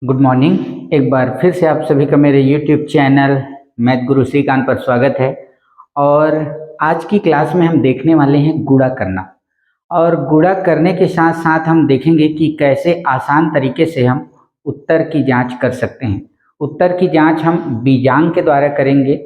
Good morning. एक बार फिर से आप सभी का मेरे यूट्यूब चैनल मैथ गुरु श्रीकांत पर स्वागत है। और आज की क्लास में हम देखने वाले हैं गुणा करना। और गुणा करने के साथ साथ हम देखेंगे कि कैसे आसान तरीके से हम उत्तर की जांच कर सकते हैं। उत्तर की जांच हम बीजांक के द्वारा करेंगे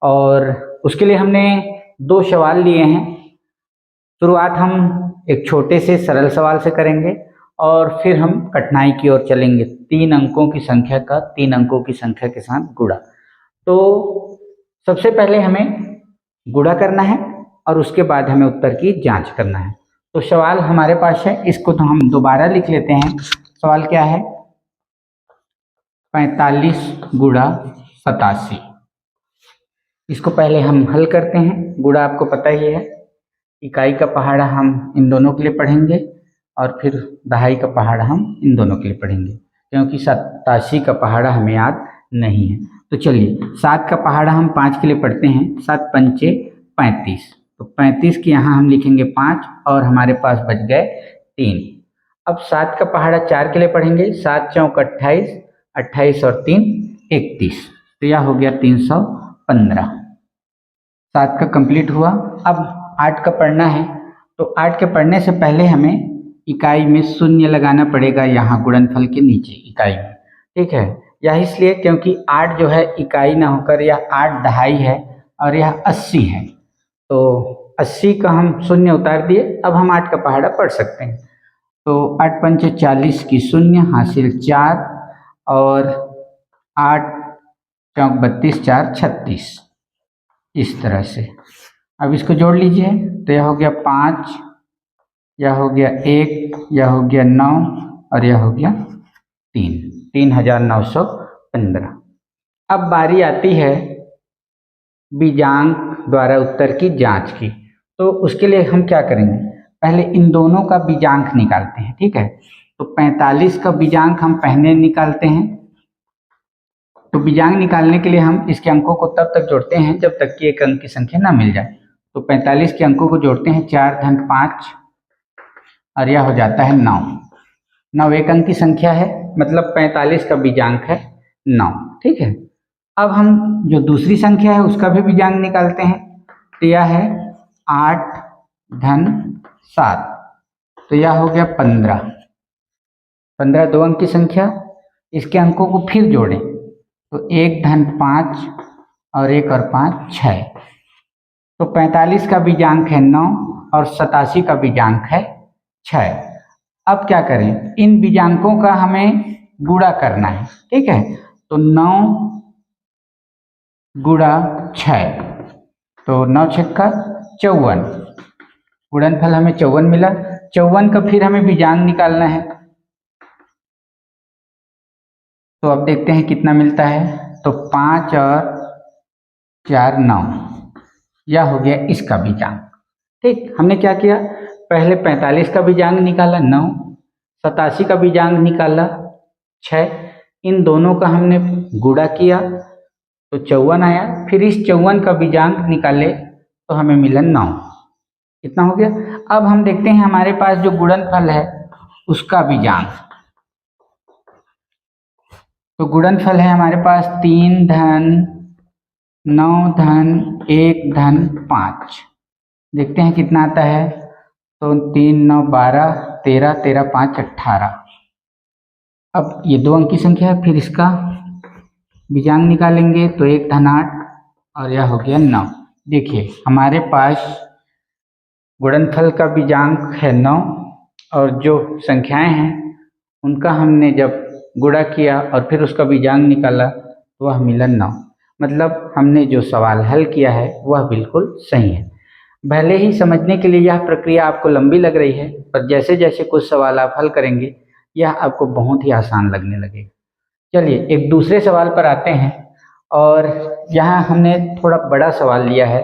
और उसके लिए हमने दो सवाल लिए हैं। शुरुआत हम एक छोटे से सरल सवाल से करेंगे और फिर हम कठिनाई की ओर चलेंगे। 3 अंकों की संख्या का 3 अंकों की संख्या के साथ गुणा। तो सबसे पहले हमें गुणा करना है और उसके बाद हमें उत्तर की जांच करना है। तो सवाल हमारे पास है, इसको तो हम दोबारा लिख लेते हैं। सवाल क्या है? 45 गुणा 87। इसको पहले हम हल करते हैं। गुणा आपको पता ही है, इकाई का पहाड़ा हम इन दोनों के लिए पढ़ेंगे और फिर दहाई का पहाड़ा हम इन दोनों के लिए पढ़ेंगे, क्योंकि 87 का पहाड़ा हमें याद नहीं है। तो चलिए 7 का पहाड़ा हम 5 के लिए पढ़ते हैं। 7 पंचे 35, तो 35 के यहाँ हम लिखेंगे 5 और हमारे पास बच गए 3। अब 7 का पहाड़ा 4 के लिए पढ़ेंगे। 7 चौक 28, 28 और 3 31, तो यह हो गया 315। 7 का कंप्लीट हुआ। अब 8 का पढ़ना है, तो 8 के पढ़ने से पहले हमें इकाई में शून्य लगाना पड़ेगा, यहाँ गुणनफल के नीचे इकाई में। ठीक है, यह इसलिए क्योंकि 8 जो है इकाई ना होकर यह 8 दहाई है और यह 80 है। तो 80 का हम शून्य उतार दिए। अब हम 8 का पहाड़ा पढ़ सकते हैं। तो 8 पंचे 40 की शून्य हासिल 4 और 8 चौक 32, 4 36, इस तरह से। अब इसको जोड़ लीजिए, तो यह हो गया 5, यह हो गया 1, यह हो गया 9 और यह हो गया 3, 3915। अब बारी आती है बीजांक द्वारा उत्तर की जांच की। तो उसके लिए हम क्या करेंगे, पहले इन दोनों का बीजांक निकालते हैं। ठीक है, तो 45 का बीजांक हम पहले निकालते हैं। तो बीजांक निकालने के लिए हम इसके अंकों को तब तक जोड़ते हैं जब तक कि एक अंक की संख्या ना मिल जाए। तो 45 के अंकों को जोड़ते हैं, 4 धन 5 और यह हो जाता है 9। 9 एक अंक की संख्या है, मतलब 45 का बीजांक है 9। ठीक है, अब हम जो दूसरी संख्या है उसका भी बीजांक निकालते हैं। तो यह है 8 धन 7, तो यह हो गया 15। 15 दो अंक की संख्या। इसके अंकों को फिर जोड़ें, तो 1 धन 5 और 1 और 5 6। तो 45 का बीजांक है 9 और 87 का बीजांक है 6। अब क्या करें, इन बीजांकों का हमें गुणा करना है। ठीक है, तो 9 गुणा 6, तो 9 छक्का 54, गुणनफल हमें 54 मिला। 54 का फिर हमें बीजांक निकालना है। तो अब देखते हैं कितना मिलता है। तो 5 और 4 9, यह हो गया इसका बीजांक। ठीक, हमने क्या किया, पहले 45 का बीजांक निकाला 9, 87 का बीजांक निकाला 6, इन दोनों का हमने गुणा किया तो 54 आया। फिर इस 54 का बीजांक निकाले तो हमें मिला 9। कितना हो गया? अब हम देखते हैं हमारे पास जो गुणनफल है उसका बीजांक। तो गुणनफल है हमारे पास 3 धन 9 धन 1 धन 5। देखते हैं कितना आता है। तो 3 9 12, 13 13 5 18। अब ये दो अंक की संख्या है, फिर इसका बीजांक निकालेंगे तो 1 धन 8 और यह हो गया 9। देखिए हमारे पास गुणनफल का बीजांक है 9 और जो संख्याएं हैं उनका हमने जब गुणा किया और फिर उसका बीजांक निकाला तो वह मिला 9। मतलब हमने जो सवाल हल किया है वह बिल्कुल सही है। भले ही समझने के लिए यह प्रक्रिया आपको लंबी लग रही है, पर जैसे जैसे कुछ सवाल आप हल करेंगे यह आपको बहुत ही आसान लगने लगेगा। चलिए एक दूसरे सवाल पर आते हैं और यहाँ हमने थोड़ा बड़ा सवाल लिया है।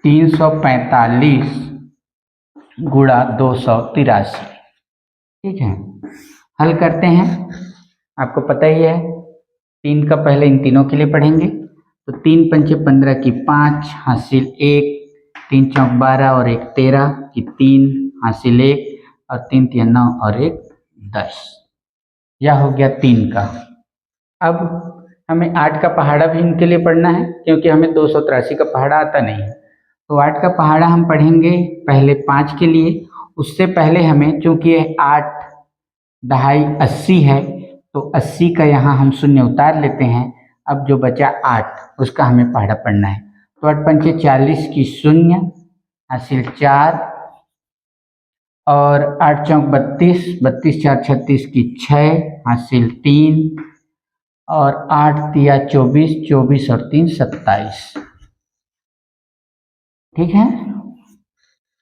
345 गुणा 283। ठीक है, हल करते हैं। आपको पता ही है, 3 का पहले इन तीनों के लिए पढ़ेंगे। तो 3 पंचे 15 की 5 हासिल 1, 3 चौक 12 और 1 13 की 3 हासिल 1 और 3 3 9 और 1 10। यह हो गया 3 का। अब हमें 8 का पहाड़ा भी इनके लिए पढ़ना है, क्योंकि हमें 283 का पहाड़ा आता नहीं है। तो 8 का पहाड़ा हम पढ़ेंगे पहले 5 के लिए। उससे पहले हमें, चूंकि 8 दहाई 80 है, तो 80 का यहाँ हम शून्य उतार लेते हैं। अब जो बचा 8, उसका हमें पहाड़ा पढ़ना है। तो 8 पंचे 40 की शून्य, हासिल 4, और 8 चौक 32, 32 4 36 की 6, हासिल 3, और 8 तिया 24, 24 और 3 27। ठीक है।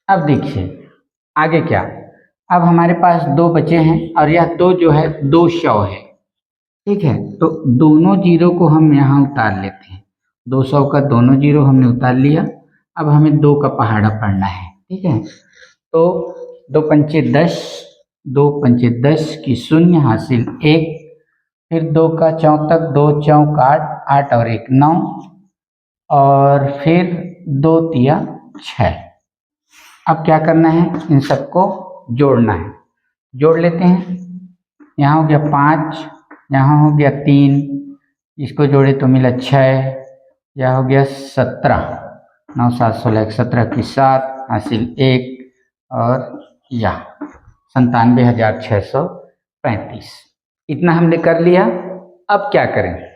अब देखिए आगे क्या। अब हमारे पास 2 बचे हैं, और यह 2 जो है 200 है। ठीक है, तो दोनों जीरो को हम यहाँ उतार लेते हैं। 200 का दोनों जीरो हमने उतार लिया। अब हमें 2 का पहाड़ा पढ़ना है। ठीक है, तो 2 पंचे 10, 2 पंचे 10 की शून्य, हासिल 1, फिर 2 का चौक तक, 2 चौक 8, 8 और 1 9, और फिर 2 तिया 6। अब क्या करना है, इन सबको जोड़ना है। जोड़ लेते हैं। यहाँ हो गया 5, यहाँ हो गया 3, इसको जोड़े तो मिला 6, यह हो गया 17, 9 7 16 17 की 7, हासिल 1, और यह 97,635। इतना हमने कर लिया। अब क्या करें,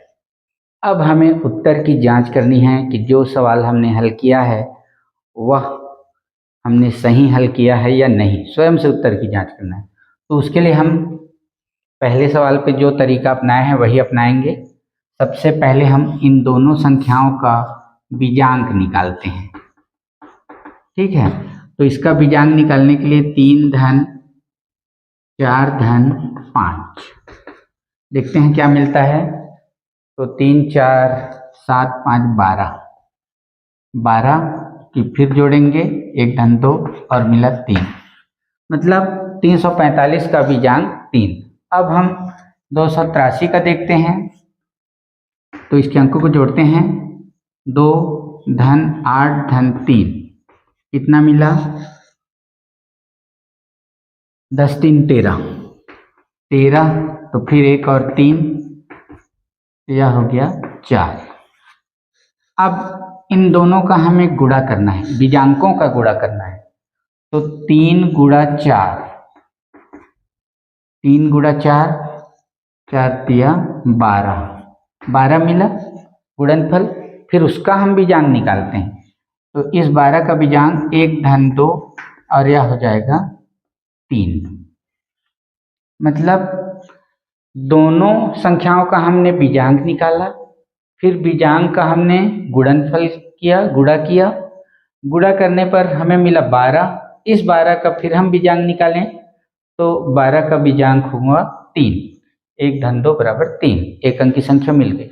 अब हमें उत्तर की जांच करनी है कि जो सवाल हमने हल किया है वह हमने सही हल किया है या नहीं। स्वयं से उत्तर की जांच करना है। तो उसके लिए हम पहले सवाल पे जो तरीका अपनाए हैं वही अपनाएंगे। सबसे पहले हम इन दोनों संख्याओं का बीजांक निकालते हैं। ठीक है, तो इसका बीजांक निकालने के लिए 3 धन 4 धन 5 देखते हैं क्या मिलता है। तो 3 4 7 5 12, 12 की फिर जोड़ेंगे, 1 धन 2 और मिला 3, मतलब 345 का बीजांक 3। अब हम 283 का देखते हैं, तो इसके अंकों को जोड़ते हैं। 2 धन 8 धन 3 कितना मिला, 10 3 13, 13, तो फिर 1 और 3, यह हो गया 4। अब इन दोनों का हमें गुणा करना है, बीजांकों का गुणा करना है। तो 3 गुणा 4, 3 गुणा 4, 4 तिया 12, 12 मिला गुणनफल। फिर उसका हम बीजांक निकालते हैं। तो इस 12 का बीजांक 1 धन 2, और यह हो जाएगा 3। मतलब दोनों संख्याओं का हमने बीजांक निकाला, फिर बीजांक का हमने गुणनफल किया, गुणा किया। गुणा करने पर हमें मिला 12। इस 12 का फिर हम बीजांक निकालें, तो 12 का बीजांक हुआ 3। 1 धन 2 बराबर 3, एक अंक की संख्या मिल गई।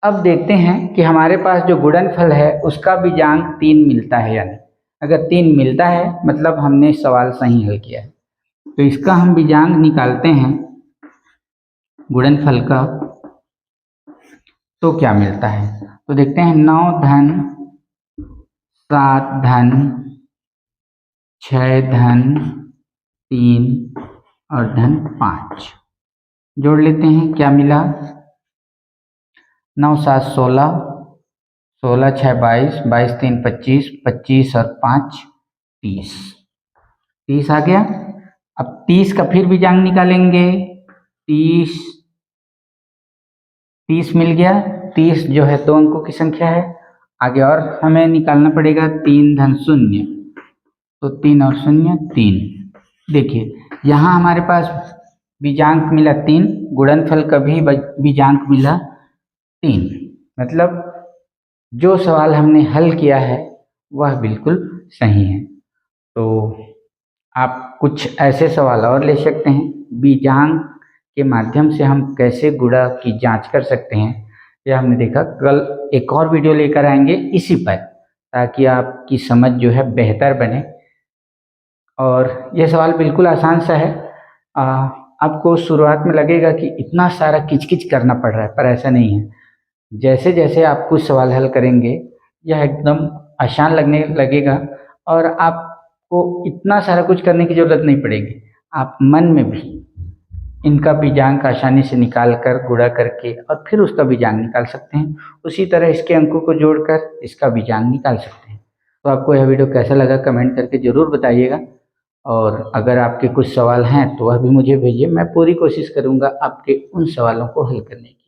अब देखते हैं कि हमारे पास जो गुणनफल है उसका बीजांक 3 मिलता है या नहीं। अगर 3 मिलता है मतलब हमने सवाल सही हल किया है। तो इसका हम बीजांक निकालते हैं गुणनफल का, तो क्या मिलता है। तो देखते हैं 9 धन 7 धन 6 धन 3 और धन 5 जोड़ लेते हैं। क्या मिला, 9 7 16, 16 6 22, 22 3 25, 25 और 5 30, 30 आ गया। अब 30 का फिर बीजांक निकालेंगे। 30 30 मिल गया। 30 जो है 2 अंकों की संख्या है। आगे और हमें निकालना पड़ेगा 3 धन 0, तो 3 और 0 3। देखिए यहाँ हमारे पास बीजांक मिला 3, गुणनफल का भी बीजांक मिला 3। मतलब जो सवाल हमने हल किया है वह बिल्कुल सही है। तो आप कुछ ऐसे सवाल और ले सकते हैं। बीजांक के माध्यम से हम कैसे गुणा की जांच कर सकते हैं यह हमने देखा। कल एक और वीडियो लेकर आएंगे इसी पर, ताकि आपकी समझ जो है बेहतर बने। और यह सवाल बिल्कुल आसान सा है। आपको शुरुआत में लगेगा कि इतना सारा किचकिच करना पड़ रहा है, पर ऐसा नहीं है। जैसे जैसे आप कुछ सवाल हल करेंगे यह एकदम आसान लगने लगेगा, और आपको इतना सारा कुछ करने की ज़रूरत नहीं पड़ेगी। आप मन में भी इनका बीजांक आसानी से निकाल कर गुणा करके और फिर उसका बीजांक निकाल सकते हैं। उसी तरह इसके अंकों को जोड़कर इसका बीजांक निकाल सकते हैं। तो आपको यह वीडियो कैसा लगा कमेंट करके ज़रूर बताइएगा, और अगर आपके कुछ सवाल हैं तो वह भी मुझे भेजिए। मैं पूरी कोशिश करूँगा आपके उन सवालों को हल करने की।